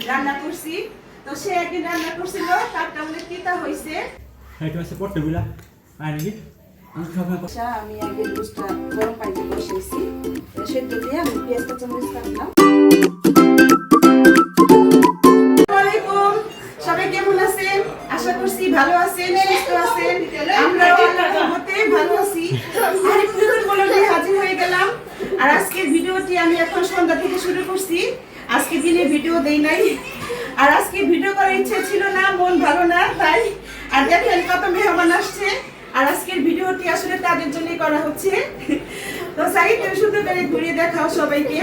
রান্না করছি। তো সে একদিন রান্না করছিল, তারটা বলে তিতা হয়েছে। আমি আগে দুধটা গরম পানিতে বসিয়েছি, সেদ্ধ দিয়ে আমি পেঁয়াজ কাঁচামরিচ কাটলাম। সবাই কেমন আছেন? আশা করছি ভালো আছেন, সুস্থ আছেন। আমরাও আল্লাহর রহমতে ভালো আছি। হাজির হয়ে গেলাম। আর আজকের ভিডিওটি আমি এখন সন্ধ্যা থেকে শুরু করছি। আজকে দিনে ভিডিও দেই নাই, আর আজকে ভিডিও করার ইচ্ছে ছিল না, মন ভালো না তাই। আর দেখেন কত মেহমান আসছে, আর আজকের ভিডিওটি আসলে তাদের জন্যই করা হচ্ছে। তো সাইড তুমি সুন্দর করে ঘুরিয়ে দেখাও সবাইকে।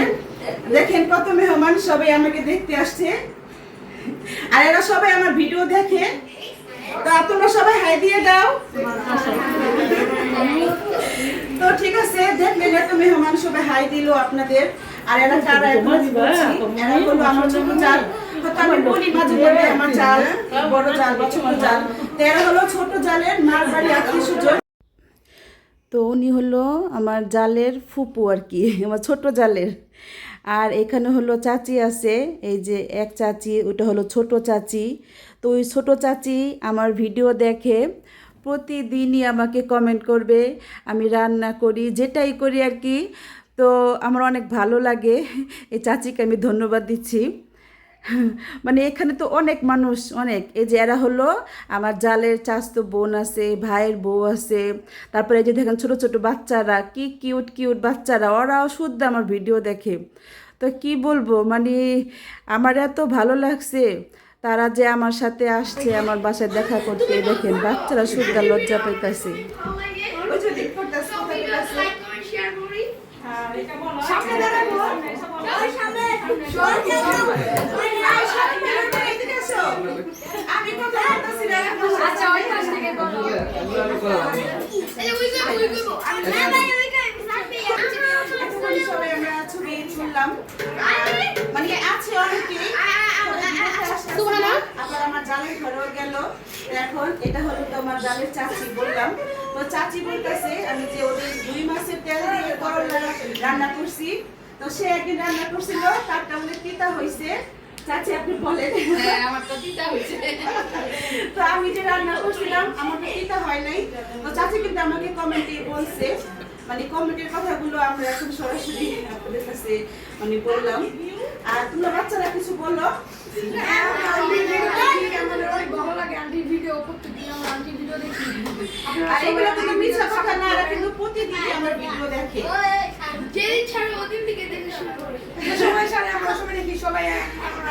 দেখেন কত মেহমান, সবাই আমাকে দেখতে আসছে, আর এরা সবাই আমার ভিডিও দেখে। তো তোমরা সবাই হাই দিয়ে দাও। তো ঠিক আছে, দেখলেন এত মেহমান সবাই হাই দিল আপনাদের। আর এরা কারা এখন বলছি, এরা হলো আমার ছোট জাল। আমি বলি মাঝে মধ্যে আমার জাল বড় জাল বা ছোট জাল, তো এরা হলো ছোট জালের মারবাড়ি আত্মীয়স্বজন। তো উনি হলো আমার জালের ফুপু আর কি, আমার ছোট জালের। আর এখানে হলো চাচি আছে, এই যে এক চাচি, ওটা হলো ছোট চাচি। তো ওই ছোট চাচি আমার ভিডিও দেখে, প্রতিদিনই আমাকে কমেন্ট করবে। আমি রান্না করি, যেটাই করি আর কি। তো আমার অনেক ভালো লাগে, এই চাচিকে আমি ধন্যবাদ দিচ্ছি। মানে এখানে তো অনেক মানুষ, অনেক। এই যে এরা হলো আমার জালের চাচতো বোন আছে, ভাইয়ের বউ আছে। তারপরে এই যে দেখেন ছোট ছোট বাচ্চারা, কি কিউট কিউট বাচ্চারা, ওরাও শুদ্ধ আমার ভিডিও দেখে। তো কি বলবো, মানে আমার এত ভালো লাগছে তারা যে আমার সাথে আসছে আমার বাসায় দেখা করতে। দেখেন বাচ্চারা শুদ্ধ লজ্জা পাইতেছে। মানে আছে অনেকেই, আবার আমার জালের ঘরেও গেল। এখন এটা হলো তো আমার জালের চাচি বললাম। তো চাচি বলতেছে আমি যে ওদের 2 মাসের তেল দিয়ে করলা রান্না করছি। তো সে একদিন রান্না করছিল, তারটা বলে তিতা হয়েছে। চাচি আপনি বলেন। আমার তো তিতা হয়েছে। তো আমি যে রান্না করছিলাম আমার তো তিতা হয় নাই। তো চাচি কিন্তু আমাকে কমেন্টে বলছে, মানে কমেন্টের কথাগুলো আমরা এখন সরাসরি আপনাদের কাছে মানে বললাম। আর তোমরা বাচ্চারা কিছু বলো। ভালো লাগে আন্টির ভিডিও, প্রত্যেকদিন আমার আন্টির ভিডিও দেখি। আর এগুলো কিন্তু মিথ্যা কথা না, এরা কিন্তু প্রতিদিন আমার ভিডিও দেখে। যেদিন ছাড়ো ওদিন থেকে দেখে শুরু করি। সবাই ছাড়ে আমরা সবাই দেখি, সবাই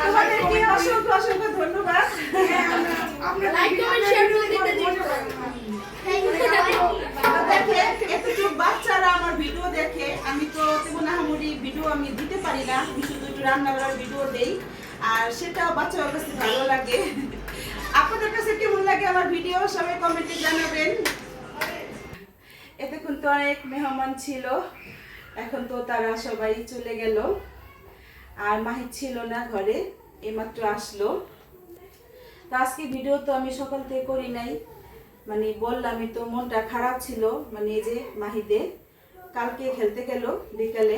তোমাদেরকে অসংখ্য অসংখ্য ধন্যবাদ। আপনারা লাইক কমেন্ট শেয়ার করে দিতে দিন। এতটুকু বাচ্চারা আমার ভিডিও দেখে। আমি তো তেমন আহামরি ভিডিও আমি দিতে পারি না, আমি শুধু একটু রান্না করার ভিডিও দেই, আর সেটাও বাচ্চাদের কাছে ভালো লাগে। আপনাদের কাছে কেমন লাগে আমার ভিডিও সবাই কমেন্টে জানাবেন। এতক্ষণ তো অনেক মেহমান ছিল, এখন তো তারা সবাই চলে গেল। আর মাহি ছিল না ঘরে, এইমাত্র আসলো। তো আজকে ভিডিও তো আমি সকাল থেকে করি নাই, মানে বললামই তো মনটা খারাপ ছিল। মানে এই যে মাহিদে কালকে খেলতে গেল বিকালে,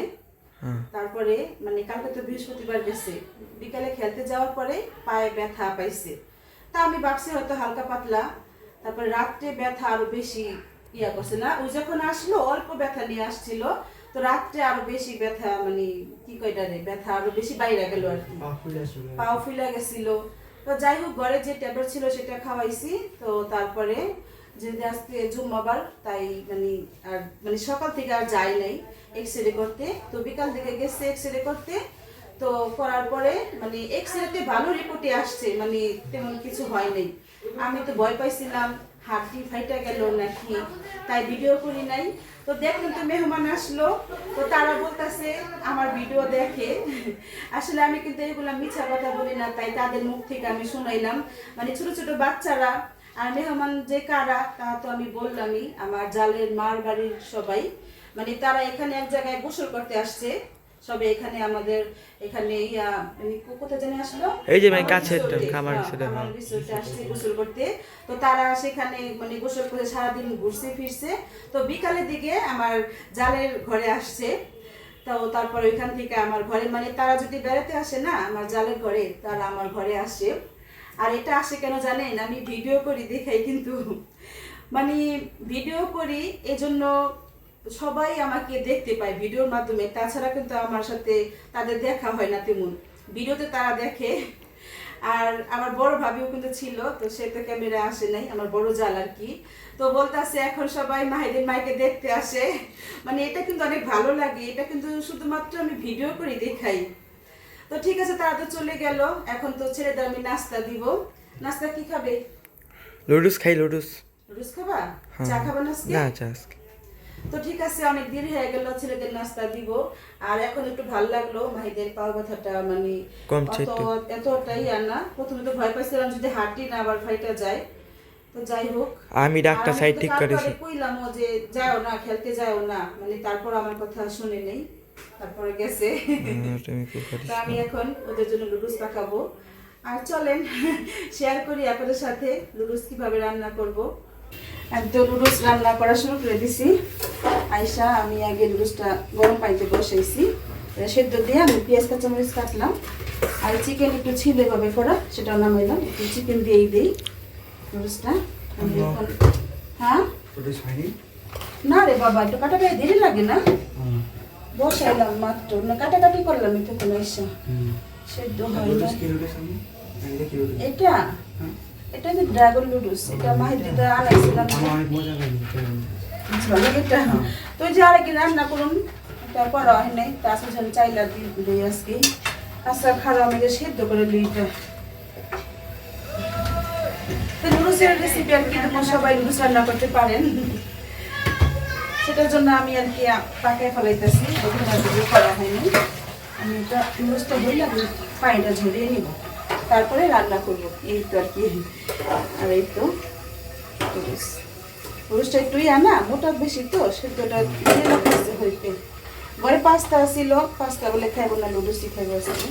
তারপরে মানে কালকে তো বৃহস্পতিবার গেছে, বিকালে খেলতে যাওয়ার পরে পায়ে ব্যথা পাইছে। তা আমি ভাবছি হয়তো হালকা পাতলা, তারপরে রাত্রে ব্যথা আরো বেশি ইয়া করছে না। ওই যখন আসলো অল্প ব্যথা নিয়ে আসছিল, তো রাত্রে আরো বেশি ব্যথা, মানে কি কয়টা রে ব্যথা আরো বেশি বাইরে গেল আর কি, পাও ফুলে গেছিল। তো যাই হোক ঘরে যে ট্যাবলেট ছিল সেটা খাওয়াইছি। তো তারপরে যেহেতু আজকে জুম্মাবার তাই মানে আর মানে সকাল থেকে আর যাই নাই এক্সরে করতে। তো বিকাল থেকে গেছে এক্সরে করতে। তো করার পরে মানে এক্সরেতে ভালো রিপোর্টে আসছে, মানে তেমন কিছু হয় নাই। আমি তো ভয় পাইছিলাম হাড়টি ফাইটা গেল নাকি, তাই ভিডিও করি নাই। তো দেখুন তো মেহমান আসলো, তো তারা বলতেছে আমার ভিডিও দেখে। আসলে আমি কিন্তু এগুলা মিথ্যা কথা বলি না, তাই তাদের মুখ থেকে আমি শুনাইলাম। মানে ছোট ছোট বাচ্চারা আর মেহমান যে কারা তা তো আমি বললামই, আমার জালের মার বাড়ির সবাই। মানে তারা এখানে এক জায়গায় গোসল করতে আসছে সবে। এখানে আমাদের এখানে ইয়া মানে কোথায় জানি আসলো, এই যে ভাই কাছে খাবার রিসোর্টে আসছে গোসল করতে। তো তারা সেখানে মানে গোসল করে সারাদিন ঘুরছে ফিরছে। তো বিকালের দিকে আমার জালের ঘরে আসছে। তারপর ওইখান থেকে আমার ঘরে মানে তারা যদি বেড়াতে আসে না আমার জালের ঘরে, তারা আমার ঘরে আসে। আর এটা আসে কেন জানেন, আমি ভিডিও করি দেখাই কিন্তু মানে ভিডিও করি এজন্য সবাই আমাকে দেখতে পায় ভিডিওর মাধ্যমে, তাছাড়া কিন্তু আমার সাথে তাদের দেখা হয় না তেমন, ভিডিওতে তারা দেখে। আর আমার বড় ভাবিও কিন্তু ছিল, তো সে তো ক্যামেরা আসে নাই, আমার বড় জাল আর কি। তো বলতেছে এখন সবাই মাহিদের মাইকে দেখতে আসে, মানে এটা কিন্তু অনেক ভালো লাগে, এটা কিন্তু শুধুমাত্র আমি ভিডিও করে দেখাই। তো ঠিক আছে, তারা তো চলে গেল, এখন তো ছেলেদের আমি নাস্তা দিব। নাস্তা কি খাবে? লুডুস খাই, লুডুস। লুডুস খাবা? হ্যাঁ। চা খাবা না আজকে? না, চা আজকে। তো ঠিক আছে, অনেক দেরি হয়ে গেল, ছেলেদের নাস্তা দিব। আর এখন একটু ভালো লাগলো, মাহিদের পাও ব্যথাটা মানে কমছে একটু। এতটাই আর না। প্রথমে তো ভয় পাইছিলাম যদি হাঁটি না আবার ফাইটা যায়, তো যাই হোক। আমি ডাক্তার সাইড ঠিক করেছি। কইলাম যে যাও না, খেলতে যাও না, মানে তারপর আমার কথা শুনে নেই, তারপরে গেছে। তুমি কি করিস? তো আমি এখন ওদের জন্য লুডুস পাকাবো। আর চলেন শেয়ার করি আপনাদের সাথে লুডুস কিভাবে রান্না করব। আমি তো লুডুস রান্না করা শুরু করে দিছি। আয়শা, আমি আগে লুডুসটা গরম পানিতে বসাইছি, সেদ্ধ দিয়ে আমি পেঁয়াজ কাঁচামরিচ কাটলাম, আর চিকেন একটু ছিল এভাবে করা, সেটা নামাইলাম। একটু চিকেন দিয়েই দিই লুডুসটা আমি এখন। হ্যাঁ না রে বাবা, একটু কাটাকাটি দেরি লাগে না, বসাইলাম মাত্র, না কাটাকাটি করলাম একটু আয়শা, সেদ্ধ হয় না। এটা এটা যে ড্রাগন লুডুস, এটা মাহিদিদা আনাইছিলাম। ভালো এটা তো, যে আরেকদিন রান্না করুন, এটা করা হয় নাই, তা আসলে চাইলা দিই আজকে। আচ্ছা খারাপ, আমি সেদ্ধ করে লইটা। তো লুডুসের রেসিপি আর কি সবাই লুডুস রান্না করতে পারেন, সেটার জন্য আমি আর কি পাকায় ফেলাইতেছি, ওখানে করা হয়নি। আমি এটা লুডুসটা বললাম পানিটা ঝরিয়ে নিব, তারপরে রান্না করবো, এই তো আর কি। আর এই তো লুডুসটা একটু আনা মোটা বেশি, তো সেদ্ধটা হইতে ঘরে পাস্তা ছিল, পাস্তা বলে খাইবো না, লুডুসই খাইবো আজকে।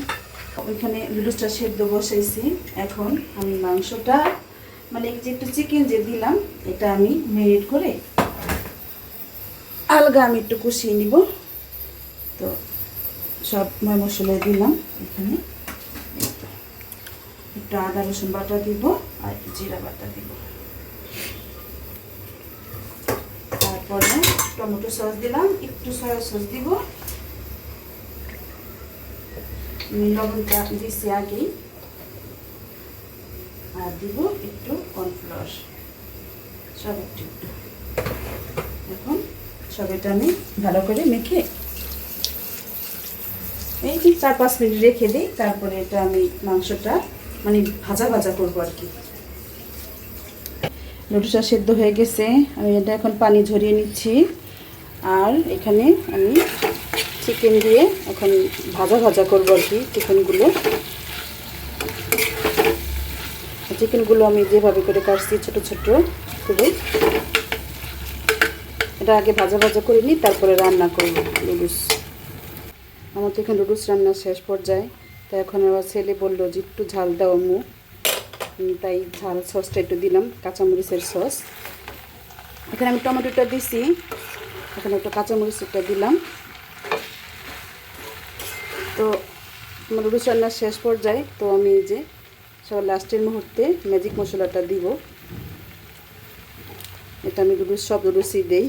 ওইখানে লুডুসটা সেদ্ধ বসাইছি। এখন আমি মাংসটা মানে যে একটু চিকেন যে দিলাম, এটা আমি ম্যারিনেট করে আলগা আমি একটু কষিয়ে নিব। তো সব মশলা দিলাম এখানে, একটু আদা রসুন বাটা দিব আর একটু জিরা বাটা দিব, তারপরে টমেটো সস দিলাম, একটু সয়া সস দিব, লবণটা দিচ্ছি আগেই, আর দিব একটু কর্নফ্লাওয়ার, সব একটু একটু। এখন সব এটা আমি ভালো করে মেখে এই 4-5 মিনিট রেখে দিই, তারপরে এটা আমি মাংসটা মানে ভাজা ভাজা করবো আর কি। লুডুসটা সেদ্ধ হয়ে গেছে, আমি এটা এখন পানি ঝরিয়ে নিচ্ছি। আর এখানে আমি চিকেন দিয়ে এখন ভাজা ভাজা করবো আর কি। চিকেনগুলো আমি যেভাবে করে কাটছি ছোট ছোট করে, এটা আগে ভাজা ভাজা করে নিই, তারপরে রান্না করব লুডুস। আমার তো এখানে লুডুস রান্না শেষ পর্যায়ে। তো এখন আমার ছেলে বললো যে একটু ঝাল দাও আম্মু, তাই ঝাল সসটা একটু দিলাম, কাঁচামরিচের সস। এখানে আমি টমেটোটা দিছি, এখানে একটু কাঁচামরিচটা দিলাম। তো আমার লুডুস রান্না শেষ পর্যায়ে, তো আমি এই যে সবার লাস্টের মুহূর্তে ম্যাজিক মশলাটা দিব। এটা আমি সব লুডুসই দেই।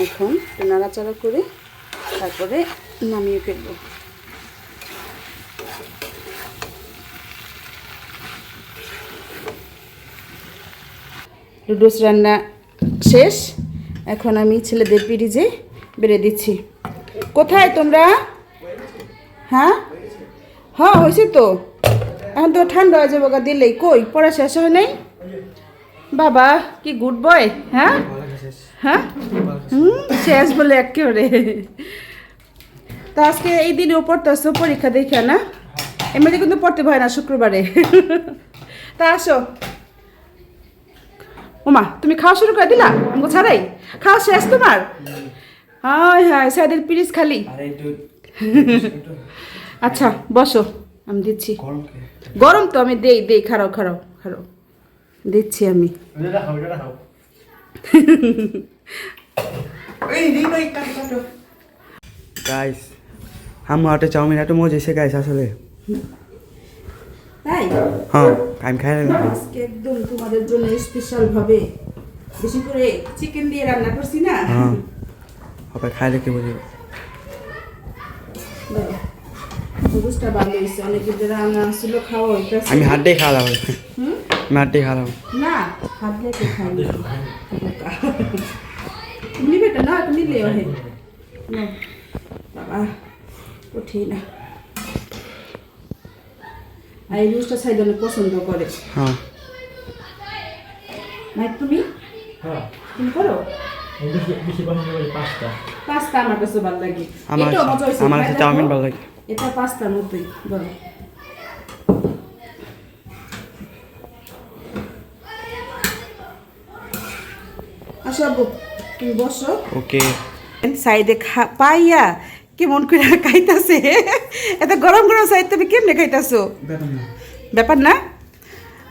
এখন নাড়াচাড়া করে তারপরে নামিয়ে ফেলবো। লুডুস রান্না শেষ, এখন আমি ছেলেদের পিরিজে বেড়ে দিচ্ছি। কোথায় তোমরা? হ্যাঁ হ্যাঁ হয়েছে তো, এখন তো ঠান্ডা হয়ে যাবো দিলেই। কই পড়া শেষ হয় নাই? বাবা কি গুড বয়। হ্যাঁ হ্যাঁ শেষ বলে একেবারে। তো আজকে এই দিনেও পড়তেছো পরীক্ষা দেখে না? এমনিতে কিন্তু পড়তে ভয় না শুক্রবারে। তা আসো। ওমা তুমি খাওয়া শুরু করে দিলা আমাকে ছাড়াই? খাওয়া শেষ তোমার? হায় হায় স্যারের পিরিজ খালি। আচ্ছা বসো, আমি দিচ্ছি। গরম তো, আমি দেই খারাও খারাও খারাও দিচ্ছি আমি। গাইস আমার হাতে চাউমিন এত মজা এসে গাইস আসলে তাই হ্যাঁ আমি খাই না আজকে একদম তোমাদের জন্য স্পেশাল ভাবে বেশি করে চিকেন দিয়ে রান্না করছি না। হ্যাঁ হবে খাইলে কি বুঝবে বুঝটা ভালো হয়েছে অনেকে যারা রান্না ছিল খাওয়া হইতেছে। আমি হাত দিয়ে খাওয়ালাম হুম আমি হাত দিয়ে খাওয়ালাম না হাত দিয়ে কে খাই তুমি নিবে না তুমি নিলেও হে নাও। বাবা উঠি না আর এই রুসটা সাইডে পছন্দ করে। হ্যাঁ ভাই তুমি তুমি করো বেশি পছন্দ করি পাস্তা। পাস্তা আমার কাছে ভালো লাগে। আমার এটাও মজা হয়েছে আমার কাছে ভাই, চাউমিন দেখো। ভালো লাগে এটা পাস্তার মতোই বলো আসো আব্বু তুমি বসো। ওকে সাইডে পাইয়া কেমন করে খাইতাছে এত গরম গরম সাইড তুমি কেমনে খাইতাছো ব্যাপার না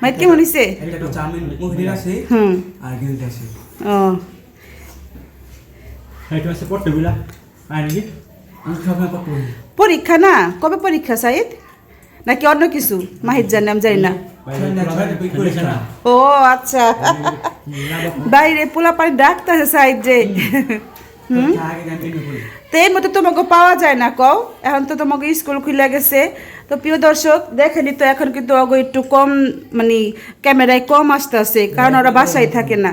ভাই কেমন হইছে একটা চাউমিন মুখে আছে হুম আর গ্রিল আছে ও এটা হচ্ছে পট্টবিলা আর নাকি আমি সবসময় পড়তে বলি পরীক্ষা না কবে পরীক্ষা সাইদ নাকি অন্য কিছু মাহির জানি আমি জানি না না ও আচ্ছা বাইরে পোলা পানি ডাকতেছে সাইড যে আগে জানতে করি তো এর মতো তোমাকে পাওয়া যায় না কও এখন তো তোমাকে স্কুল খুলে গেছে তো প্রিয় দর্শক দেখেনি তো এখন কিন্তু অগো একটু কম মানে ক্যামেরায় কম আসতেছে কারণ ওরা বাসায় থাকে না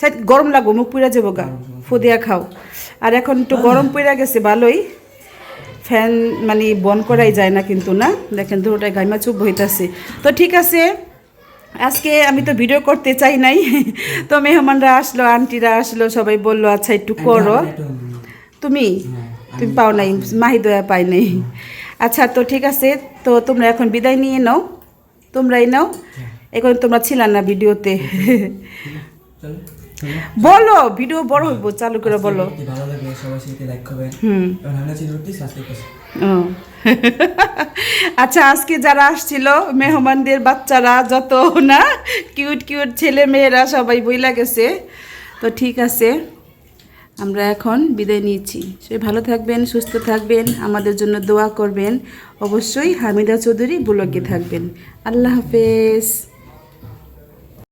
সাইড গরম লাগবো মুখ পুড়ে যাবো গা ফুদিয়া খাও আর এখন একটু গরম পড়ে গেছে ভালোই ফ্যান মানে বন্ধ করাই যায় না কিন্তু না দেখেন দুটোটাই গাইমা চুপ হইতাছে তো ঠিক আছে আজকে আমি তো ভিডিও করতে চাই নাই তো মেহমানরা আসলো আন্টিরা আসলো সবাই বললো আচ্ছা একটু করো তুমি তুমি পাও নাই মাহি দয়া পাই নাই আচ্ছা তো ঠিক আছে তো তোমরা এখন বিদায় নিয়ে নাও তোমরাই নাও এখন তোমরা ছিল না ভিডিওতে চলো বলো ভিডিও বড় হইব চালু করে বলো যদি ভালো লাগে সবাই সাথে লাইক করবেন হুম এবং আমরা চ্যানেলটি সাবস্ক্রাইব করুন ও আচ্ছা আজকে যারা আসছিল মেহমানদের বাচ্চারা যত না কিউট কিউট ছেলে মেয়েরা সবাই বইলা গেছে তো ঠিক আছে আমরা এখন বিদায় নিচ্ছি সবাই ভালো থাকবেন সুস্থ থাকবেন আমাদের জন্য দোয়া করবেন অবশ্যই হামিদা চৌধুরী ব্লগে থাকবেন আল্লাহ হাফেজ।